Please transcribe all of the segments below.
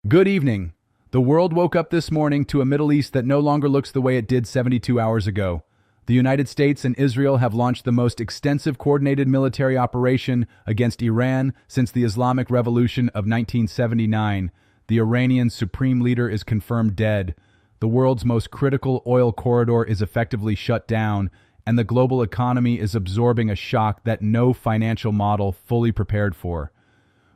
Good evening. The world woke up this morning to a Middle East that no longer looks the way it did 72 hours ago. The United States and Israel have launched the most extensive coordinated military operation against Iran since the Islamic Revolution of 1979. The Iranian supreme leader is confirmed dead. The world's most critical oil corridor is effectively shut down, and the global economy is absorbing a shock that no financial model fully prepared for.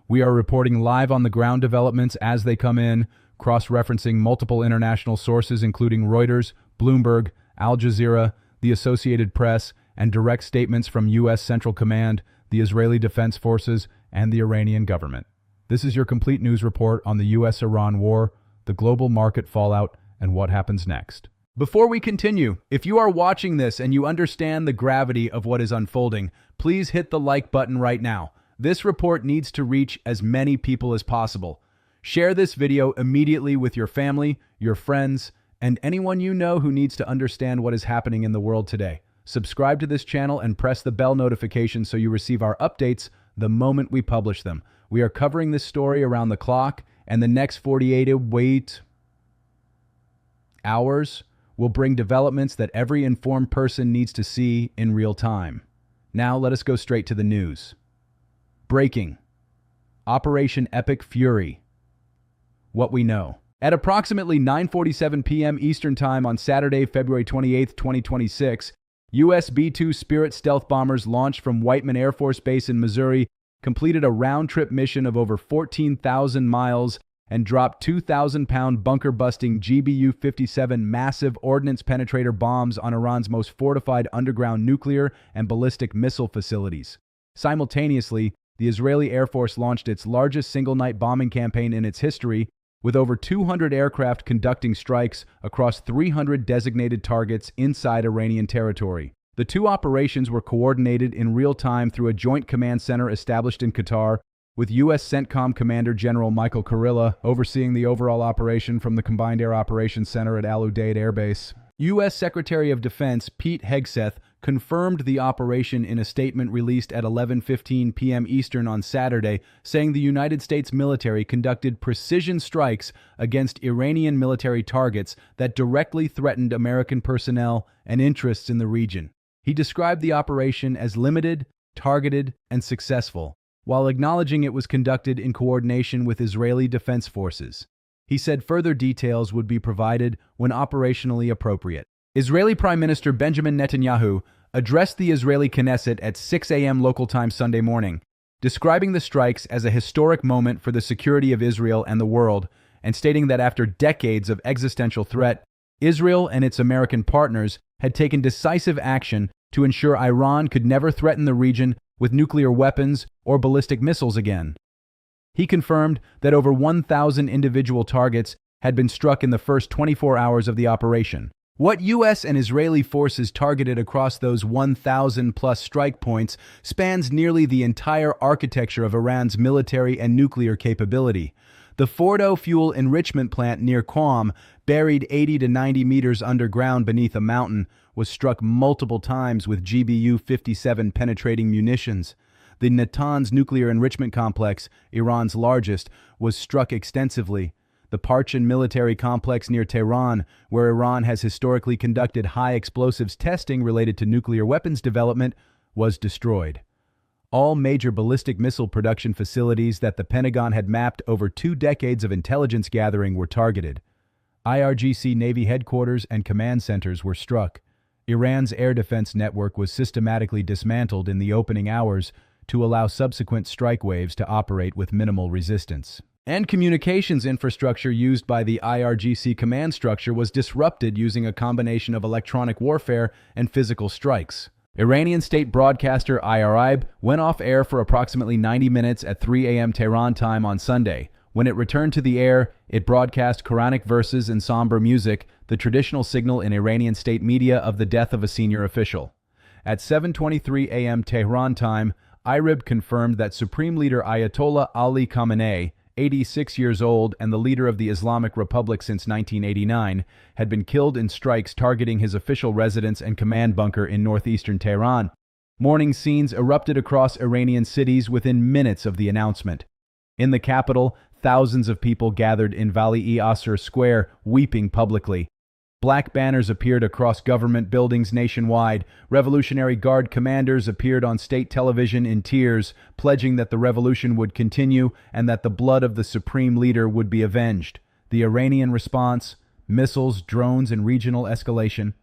We are reporting live on the ground developments as they come in, cross-referencing multiple international sources including Reuters, Bloomberg, Al Jazeera, the Associated Press, and direct statements from U.S. Central Command, the Israeli Defense Forces, and the Iranian government. This is your complete news report on the U.S.-Iran war, the global market fallout, and what happens next. Before we continue, if you are watching this and you understand the gravity of what is unfolding, please hit the like button right now. This report needs to reach as many people as possible. Share this video immediately with your family, your friends, and anyone you know who needs to understand what is happening in the world today. Subscribe to this channel and press the bell notification so you receive our updates the moment we publish them. We are covering this story around the clock, and the next 48 hours will bring developments that every informed person needs to see in real time. Now let us go straight to the news. Breaking. Operation Epic Fury. What we know. At approximately 9:47 p.m. Eastern Time on Saturday, February 28, 2026, U.S. B-2 Spirit stealth bombers launched from Whiteman Air Force Base in Missouri completed a round-trip mission of over 14,000 miles and dropped 2,000-pound bunker-busting GBU-57 massive ordnance penetrator bombs on Iran's most fortified underground nuclear and ballistic missile facilities. Simultaneously, the Israeli Air Force launched its largest single-night bombing campaign in its history, with over 200 aircraft conducting strikes across 300 designated targets inside Iranian territory. The two operations were coordinated in real time through a joint command center established in Qatar, with U.S. CENTCOM Commander General Michael Kurilla overseeing the overall operation from the Combined Air Operations Center at Al Udeid Air Base. U.S. Secretary of Defense Pete Hegseth confirmed the operation in a statement released at 11:15 p.m. Eastern on Saturday, saying the United States military conducted precision strikes against Iranian military targets that directly threatened American personnel and interests in the region. He described the operation as limited, targeted, and successful, while acknowledging it was conducted in coordination with Israeli Defense Forces. He said further details would be provided when operationally appropriate. Israeli Prime Minister Benjamin Netanyahu addressed the Israeli Knesset at 6 a.m. local time Sunday morning, describing the strikes as a historic moment for the security of Israel and the world, and stating that after decades of existential threat, Israel and its American partners had taken decisive action to ensure Iran could never threaten the region with nuclear weapons or ballistic missiles again. He confirmed that over 1,000 individual targets had been struck in the first 24 hours of the operation. What U.S. and Israeli forces targeted across those 1,000-plus strike points spans nearly the entire architecture of Iran's military and nuclear capability. The Fordo fuel enrichment plant near Qom, buried 80 to 90 meters underground beneath a mountain, was struck multiple times with GBU-57 penetrating munitions. The Natanz nuclear enrichment complex, Iran's largest, was struck extensively. The Parchin military complex near Tehran, where Iran has historically conducted high explosives testing related to nuclear weapons development, was destroyed. All major ballistic missile production facilities that the Pentagon had mapped over 2 decades of intelligence gathering were targeted. IRGC Navy headquarters and command centers were struck. Iran's air defense network was systematically dismantled in the opening hours to allow subsequent strike waves to operate with minimal resistance. And communications infrastructure used by the IRGC command structure was disrupted using a combination of electronic warfare and physical strikes. Iranian state broadcaster IRIB went off air for approximately 90 minutes at 3 a.m. Tehran time on Sunday. When it returned to the air, it broadcast Quranic verses and somber music, the traditional signal in Iranian state media of the death of a senior official. At 7:23 a.m. Tehran time, IRIB confirmed that Supreme Leader Ayatollah Ali Khamenei, 86 years old and the leader of the Islamic Republic since 1989, had been killed in strikes targeting his official residence and command bunker in northeastern Tehran. Morning scenes erupted across Iranian cities within minutes of the announcement. In the capital, thousands of people gathered in Vali-e-Asr Square, weeping publicly. Black banners appeared across government buildings nationwide. Revolutionary Guard commanders appeared on state television in tears, pledging that the revolution would continue and that the blood of the supreme leader would be avenged. The Iranian response: missiles, drones, and regional escalation.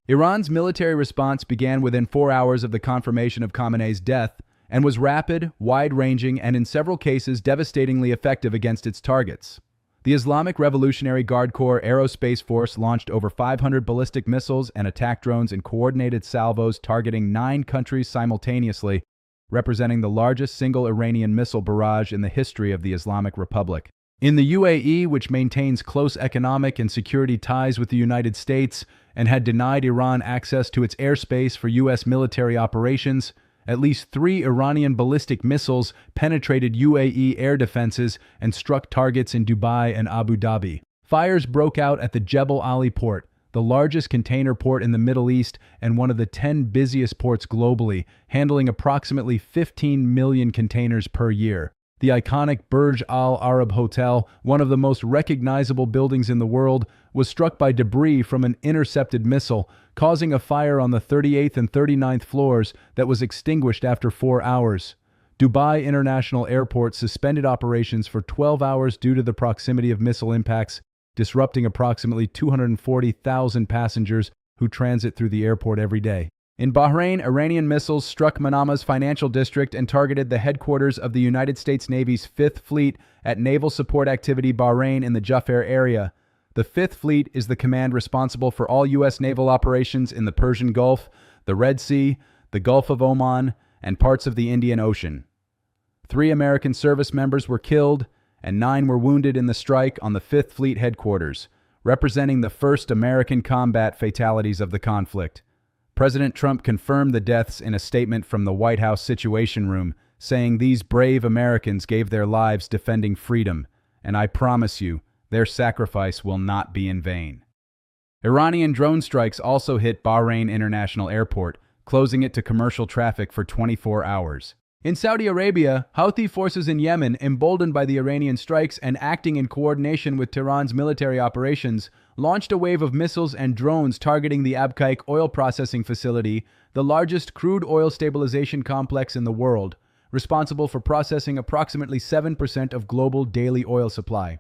Iran's military response began within 4 hours of the confirmation of Khamenei's death and was rapid, wide-ranging, and in several cases devastatingly effective against its targets. The Islamic Revolutionary Guard Corps Aerospace Force launched over 500 ballistic missiles and attack drones in coordinated salvos targeting 9 countries simultaneously, representing the largest single Iranian missile barrage in the history of the Islamic Republic. In the UAE, which maintains close economic and security ties with the United States and had denied Iran access to its airspace for U.S. military operations, at least 3 Iranian ballistic missiles penetrated UAE air defenses and struck targets in Dubai and Abu Dhabi. Fires broke out at the Jebel Ali port, the largest container port in the Middle East and one of the 10 busiest ports globally, handling approximately 15 million containers per year. The iconic Burj Al Arab Hotel, one of the most recognizable buildings in the world, was struck by debris from an intercepted missile, causing a fire on the 38th and 39th floors that was extinguished after 4 hours. Dubai International Airport suspended operations for 12 hours due to the proximity of missile impacts, disrupting approximately 240,000 passengers who transit through the airport every day. In Bahrain, Iranian missiles struck Manama's financial district and targeted the headquarters of the United States Navy's 5th Fleet at Naval Support Activity Bahrain in the Jufair area. The 5th Fleet is the command responsible for all U.S. naval operations in the Persian Gulf, the Red Sea, the Gulf of Oman, and parts of the Indian Ocean. 3 American service members were killed, and 9 were wounded in the strike on the 5th Fleet headquarters, representing the first American combat fatalities of the conflict. President Trump confirmed the deaths in a statement from the White House Situation Room, saying these brave Americans gave their lives defending freedom, and I promise you, their sacrifice will not be in vain. Iranian drone strikes also hit Bahrain International Airport, closing it to commercial traffic for 24 hours. In Saudi Arabia, Houthi forces in Yemen, emboldened by the Iranian strikes and acting in coordination with Tehran's military operations, launched a wave of missiles and drones targeting the Abqaiq oil processing facility, the largest crude oil stabilization complex in the world, responsible for processing approximately 7% of global daily oil supply.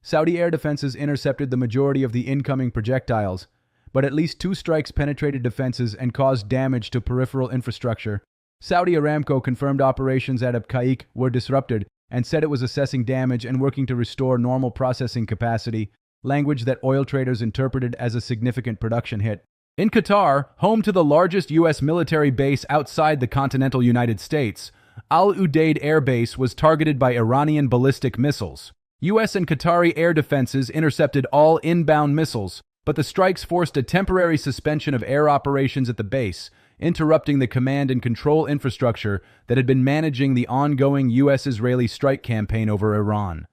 Saudi air defenses intercepted the majority of the incoming projectiles, but at least 2 strikes penetrated defenses and caused damage to peripheral infrastructure. Saudi Aramco confirmed operations at Abqaiq were disrupted and said it was assessing damage and working to restore normal processing capacity, language that oil traders interpreted as a significant production hit. In Qatar, home to the largest U.S. military base outside the continental United States, Al Udeid Air Base was targeted by Iranian ballistic missiles. U.S. and Qatari air defenses intercepted all inbound missiles, but the strikes forced a temporary suspension of air operations at the base, interrupting the command and control infrastructure that had been managing the ongoing U.S.-Israeli strike campaign over Iran.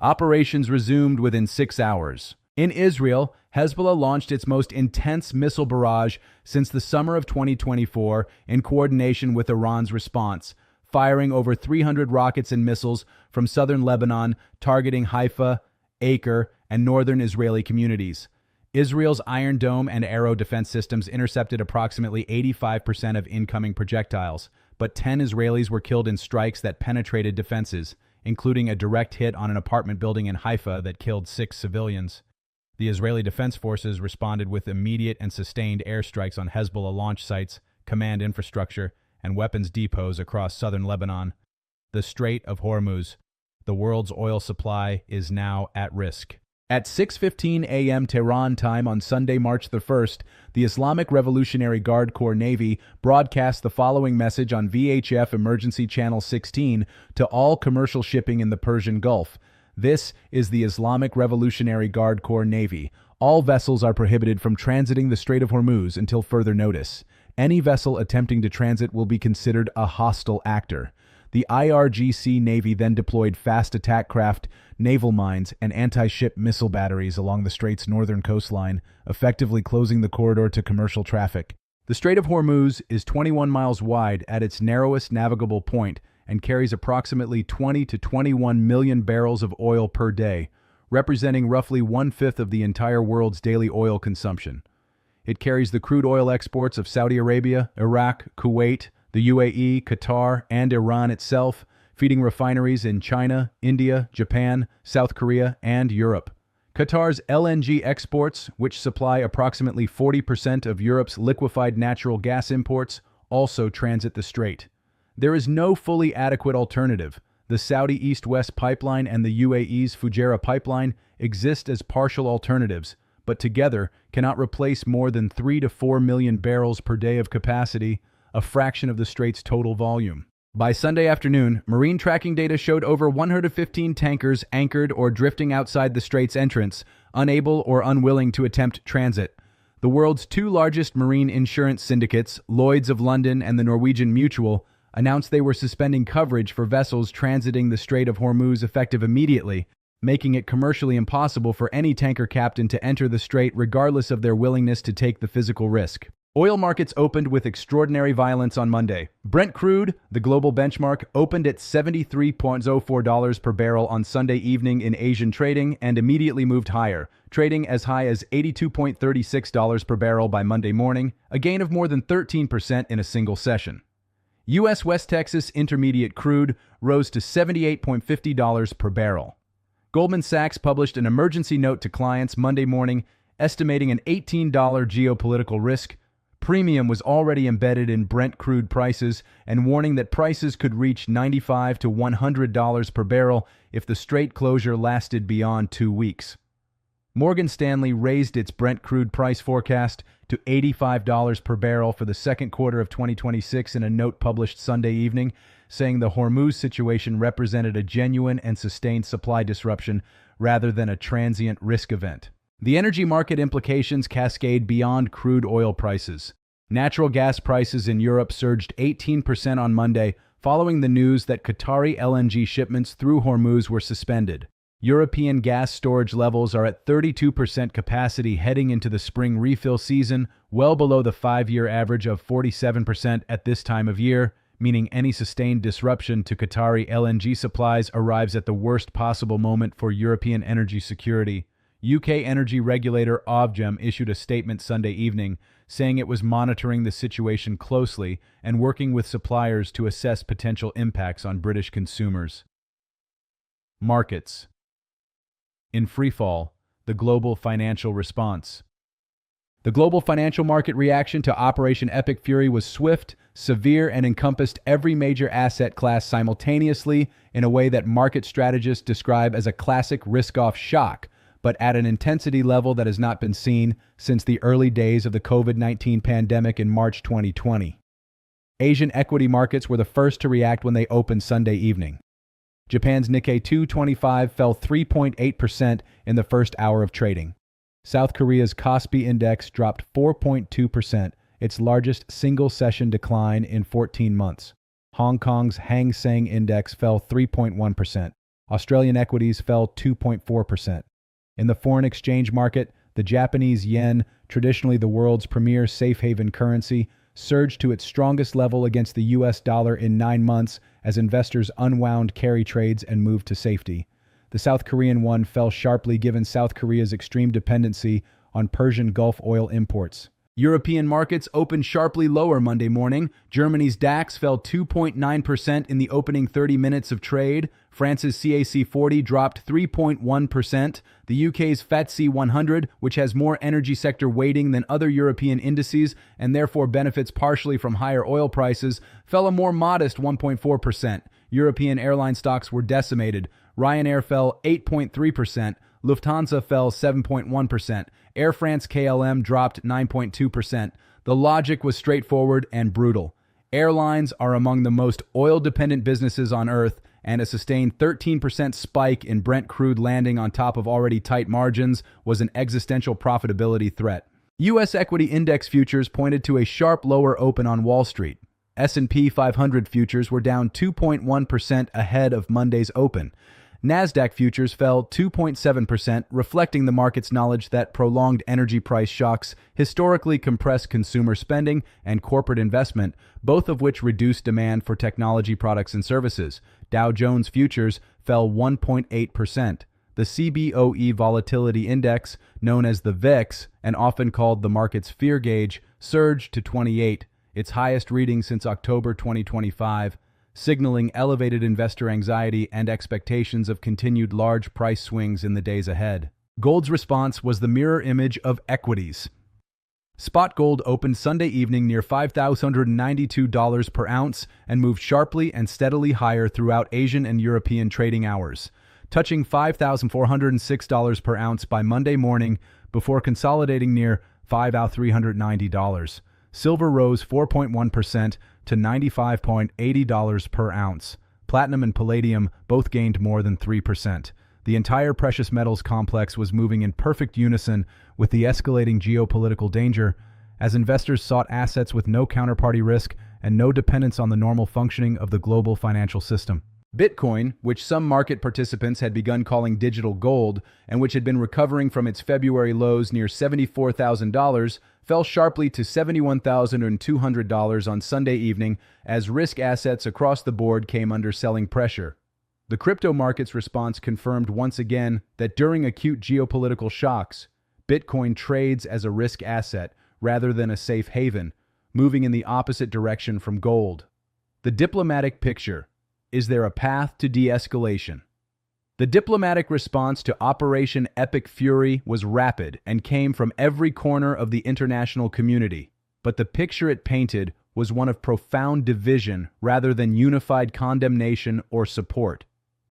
Operations resumed within 6 hours. In Israel, Hezbollah launched its most intense missile barrage since the summer of 2024 in coordination with Iran's response, firing over 300 rockets and missiles from southern Lebanon, targeting Haifa, Acre, and northern Israeli communities. Israel's Iron Dome and Arrow defense systems intercepted approximately 85% of incoming projectiles, but 10 Israelis were killed in strikes that penetrated defenses, including a direct hit on an apartment building in Haifa that killed 6 civilians. The Israeli Defense Forces responded with immediate and sustained airstrikes on Hezbollah launch sites, command infrastructure, and weapons depots across southern Lebanon. The Strait of Hormuz, the world's oil supply, is now at risk. At 6:15 a.m. Tehran time on Sunday, March the 1st, the Islamic Revolutionary Guard Corps Navy broadcast the following message on VHF Emergency Channel 16 to all commercial shipping in the Persian Gulf. This is the Islamic Revolutionary Guard Corps Navy. All vessels are prohibited from transiting the Strait of Hormuz until further notice. Any vessel attempting to transit will be considered a hostile actor. The IRGC Navy then deployed fast attack craft, naval mines, and anti-ship missile batteries along the strait's northern coastline, effectively closing the corridor to commercial traffic. The Strait of Hormuz is 21 miles wide at its narrowest navigable point and carries approximately 20 to 21 million barrels of oil per day, representing roughly one-fifth of the entire world's daily oil consumption. It carries the crude oil exports of Saudi Arabia, Iraq, Kuwait, the UAE, Qatar, and Iran itself, feeding refineries in China, India, Japan, South Korea, and Europe. Qatar's LNG exports, which supply approximately 40% of Europe's liquefied natural gas imports, also transit the strait. There is no fully adequate alternative. The Saudi East-West pipeline and the UAE's Fujairah pipeline exist as partial alternatives, but together cannot replace more than 3 to 4 million barrels per day of capacity, a fraction of the strait's total volume. By Sunday afternoon, marine tracking data showed over 115 tankers anchored or drifting outside the strait's entrance, unable or unwilling to attempt transit. The world's two largest marine insurance syndicates, Lloyd's of London and the Norwegian Mutual, announced they were suspending coverage for vessels transiting the Strait of Hormuz effective immediately, making it commercially impossible for any tanker captain to enter the strait regardless of their willingness to take the physical risk. Oil markets opened with extraordinary violence on Monday. Brent crude, the global benchmark, opened at $73.04 per barrel on Sunday evening in Asian trading and immediately moved higher, trading as high as $82.36 per barrel by Monday morning, a gain of more than 13% in a single session. U.S. West Texas Intermediate crude rose to $78.50 per barrel. Goldman Sachs published an emergency note to clients Monday morning, estimating an $18 geopolitical risk. Premium was already embedded in Brent crude prices and warning that prices could reach $95 to $100 per barrel if the strait closure lasted beyond 2 weeks. Morgan Stanley raised its Brent crude price forecast to $85 per barrel for the second quarter of 2026 in a note published Sunday evening, saying the Hormuz situation represented a genuine and sustained supply disruption rather than a transient risk event. The energy market implications cascade beyond crude oil prices. Natural gas prices in Europe surged 18% on Monday, following the news that Qatari LNG shipments through Hormuz were suspended. European gas storage levels are at 32% capacity heading into the spring refill season, well below the 5-year average of 47% at this time of year, meaning any sustained disruption to Qatari LNG supplies arrives at the worst possible moment for European energy security. UK energy regulator Ofgem issued a statement Sunday evening, saying it was monitoring the situation closely and working with suppliers to assess potential impacts on British consumers. Markets. In freefall, the global financial response. The global financial market reaction to Operation Epic Fury was swift, severe, and encompassed every major asset class simultaneously in a way that market strategists describe as a classic risk-off shock, but at an intensity level that has not been seen since the early days of the COVID-19 pandemic in March 2020. Asian equity markets were the first to react when they opened Sunday evening. Japan's Nikkei 225 fell 3.8% in the first hour of trading. South Korea's Kospi index dropped 4.2%, its largest single-session decline in 14 months. Hong Kong's Hang Seng index fell 3.1%. Australian equities fell 2.4%. In the foreign exchange market, the Japanese yen, traditionally the world's premier safe haven currency, surged to its strongest level against the US dollar in 9 months as investors unwound carry trades and moved to safety. The South Korean won fell sharply given South Korea's extreme dependency on Persian Gulf oil imports. European markets opened sharply lower Monday morning. Germany's DAX fell 2.9% in the opening 30 minutes of trade. France's CAC 40 dropped 3.1%. The UK's FTSE 100, which has more energy sector weighting than other European indices and therefore benefits partially from higher oil prices, fell a more modest 1.4%. European airline stocks were decimated. Ryanair fell 8.3%. Lufthansa fell 7.1%. Air France KLM dropped 9.2%. The logic was straightforward and brutal. Airlines are among the most oil-dependent businesses on Earth, and a sustained 13% spike in Brent crude landing on top of already tight margins was an existential profitability threat. U.S. equity index futures pointed to a sharp lower open on Wall Street. S&P 500 futures were down 2.1% ahead of Monday's open. Nasdaq futures fell 2.7%, reflecting the market's knowledge that prolonged energy price shocks historically compress consumer spending and corporate investment, both of which reduce demand for technology products and services. Dow Jones futures fell 1.8%. The CBOE Volatility Index, known as the VIX and often called the market's fear gauge, surged to 28, its highest reading since October 2025, signaling elevated investor anxiety and expectations of continued large price swings in the days ahead. Gold's response was the mirror image of equities. Spot gold opened Sunday evening near $5,092 per ounce and moved sharply and steadily higher throughout Asian and European trading hours, touching $5,406 per ounce by Monday morning before consolidating near $5,390. Silver rose 4.1% to $95.80 per ounce. Platinum and palladium both gained more than 3%. The entire precious metals complex was moving in perfect unison with the escalating geopolitical danger, as investors sought assets with no counterparty risk and no dependence on the normal functioning of the global financial system. Bitcoin, which some market participants had begun calling digital gold and which had been recovering from its February lows near $74,000, fell sharply to $71,200 on Sunday evening as risk assets across the board came under selling pressure. The crypto market's response confirmed once again that during acute geopolitical shocks, Bitcoin trades as a risk asset rather than a safe haven, moving in the opposite direction from gold. The diplomatic picture. Is there a path to de-escalation? The diplomatic response to Operation Epic Fury was rapid and came from every corner of the international community, but the picture it painted was one of profound division rather than unified condemnation or support.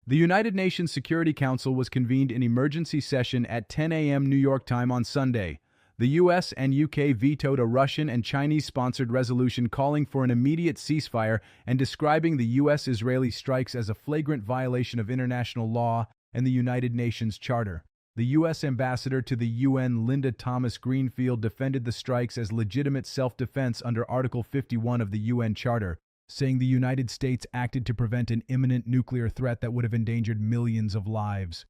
The United Nations Security Council was convened in emergency session at 10 a.m. New York time on Sunday. The US and UK vetoed a Russian and Chinese-sponsored resolution calling for an immediate ceasefire and describing the US-Israeli strikes as a flagrant violation of international law and the United Nations Charter. The U.S. ambassador to the UN, Linda Thomas-Greenfield, defended the strikes as legitimate self-defense under Article 51 of the UN Charter, saying the United States acted to prevent an imminent nuclear threat that would have endangered millions of lives.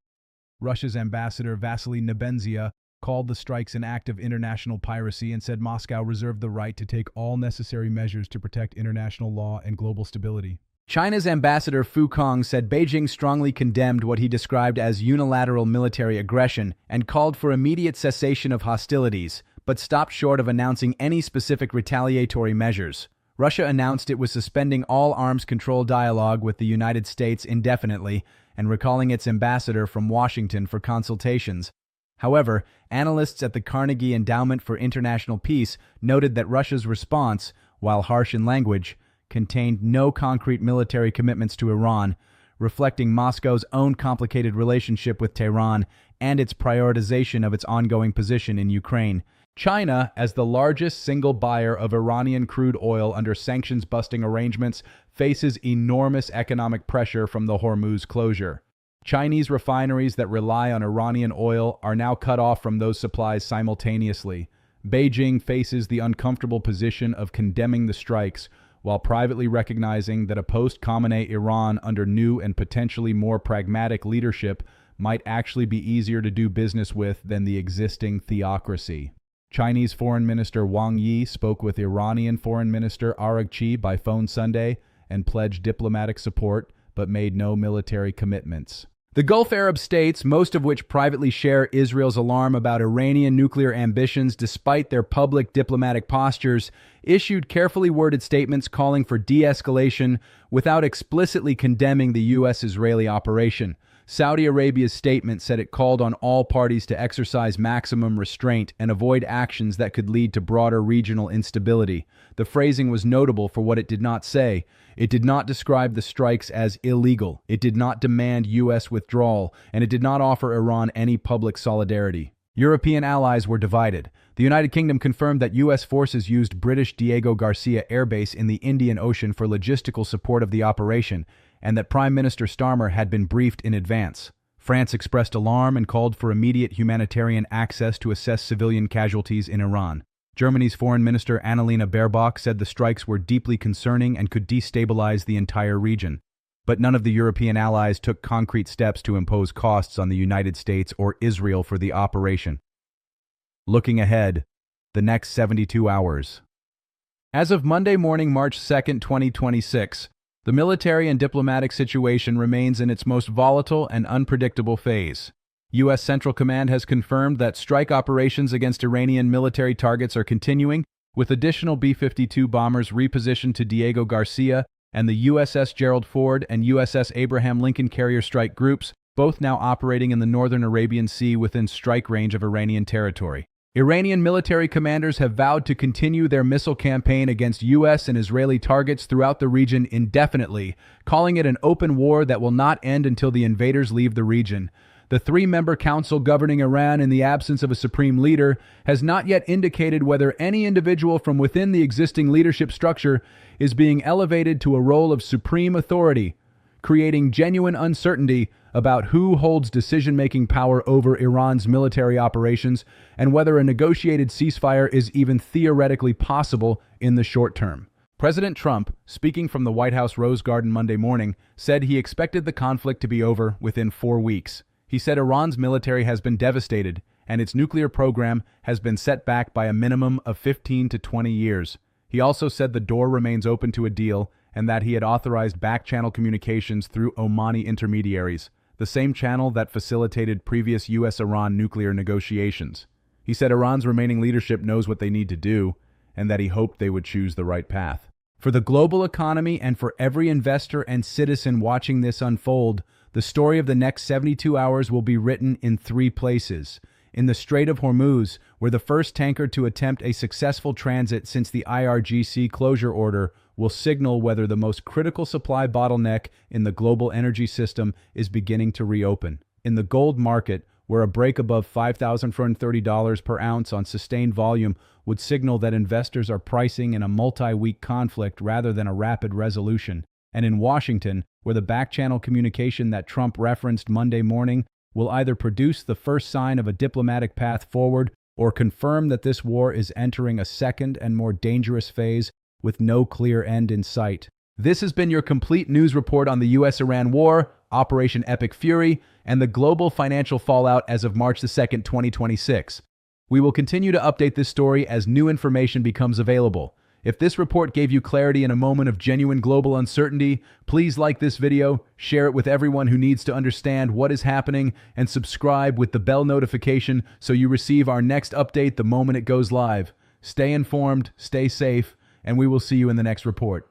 Russia's ambassador, Vasily Nebenzia, called the strikes an act of international piracy and said Moscow reserved the right to take all necessary measures to protect international law and global stability. China's ambassador Fu Kong said Beijing strongly condemned what he described as unilateral military aggression and called for immediate cessation of hostilities, but stopped short of announcing any specific retaliatory measures. Russia announced it was suspending all arms control dialogue with the United States indefinitely and recalling its ambassador from Washington for consultations. However, analysts at the Carnegie Endowment for International Peace noted that Russia's response, while harsh in language, contained no concrete military commitments to Iran, reflecting Moscow's own complicated relationship with Tehran and its prioritization of its ongoing position in Ukraine. China, as the largest single buyer of Iranian crude oil under sanctions-busting arrangements, faces enormous economic pressure from the Hormuz closure. Chinese refineries that rely on Iranian oil are now cut off from those supplies simultaneously. Beijing faces the uncomfortable position of condemning the strikes, while privately recognizing that a post-Khamenei Iran under new and potentially more pragmatic leadership might actually be easier to do business with than the existing theocracy. Chinese Foreign Minister Wang Yi spoke with Iranian Foreign Minister Araghchi by phone Sunday and pledged diplomatic support, but made no military commitments. The Gulf Arab states, most of which privately share Israel's alarm about Iranian nuclear ambitions despite their public diplomatic postures, issued carefully worded statements calling for de-escalation without explicitly condemning the U.S.-Israeli operation. Saudi Arabia's statement said it called on all parties to exercise maximum restraint and avoid actions that could lead to broader regional instability. The phrasing was notable for what it did not say. It did not describe the strikes as illegal. It did not demand U.S. withdrawal, and it did not offer Iran any public solidarity. European allies were divided. The United Kingdom confirmed that U.S. forces used British Diego Garcia Air Base in the Indian Ocean for logistical support of the operation, and that Prime Minister Starmer had been briefed in advance. France expressed alarm and called for immediate humanitarian access to assess civilian casualties in Iran. Germany's Foreign Minister Annalena Baerbock said the strikes were deeply concerning and could destabilize the entire region. But none of the European allies took concrete steps to impose costs on the United States or Israel for the operation. Looking ahead, the next 72 hours. As of Monday morning, March 2, 2026, the military and diplomatic situation remains in its most volatile and unpredictable phase. U.S. Central Command has confirmed that strike operations against Iranian military targets are continuing, with additional B-52 bombers repositioned to Diego Garcia and the USS Gerald Ford and USS Abraham Lincoln carrier strike groups, both now operating in the northern Arabian Sea within strike range of Iranian territory. Iranian military commanders have vowed to continue their missile campaign against U.S. and Israeli targets throughout the region indefinitely, calling it an open war that will not end until the invaders leave the region. The three-member council governing Iran in the absence of a supreme leader has not yet indicated whether any individual from within the existing leadership structure is being elevated to a role of supreme authority, creating genuine uncertainty about who holds decision-making power over Iran's military operations and whether a negotiated ceasefire is even theoretically possible in the short term. President Trump, speaking from the White House Rose Garden Monday morning, said he expected the conflict to be over within 4 weeks. He said Iran's military has been devastated and its nuclear program has been set back by a minimum of 15 to 20 years. He also said the door remains open to a deal and that he had authorized back-channel communications through Omani intermediaries, the same channel that facilitated previous U.S.-Iran nuclear negotiations. He said Iran's remaining leadership knows what they need to do and that he hoped they would choose the right path. For the global economy and for every investor and citizen watching this unfold, the story of the next 72 hours will be written in 3 places. In the Strait of Hormuz, where the first tanker to attempt a successful transit since the IRGC closure order will signal whether the most critical supply bottleneck in the global energy system is beginning to reopen. In the gold market, where a break above $5,430 per ounce on sustained volume would signal that investors are pricing in a multi-week conflict rather than a rapid resolution. And in Washington, where the back-channel communication that Trump referenced Monday morning will either produce the first sign of a diplomatic path forward or confirm that this war is entering a second and more dangerous phase with no clear end in sight. This has been your complete news report on the U.S.-Iran war, Operation Epic Fury, and the global financial fallout as of March 2, 2026. We will continue to update this story as new information becomes available. If this report gave you clarity in a moment of genuine global uncertainty, please like this video, share it with everyone who needs to understand what is happening, and subscribe with the bell notification so you receive our next update the moment it goes live. Stay informed, stay safe, and we will see you in the next report.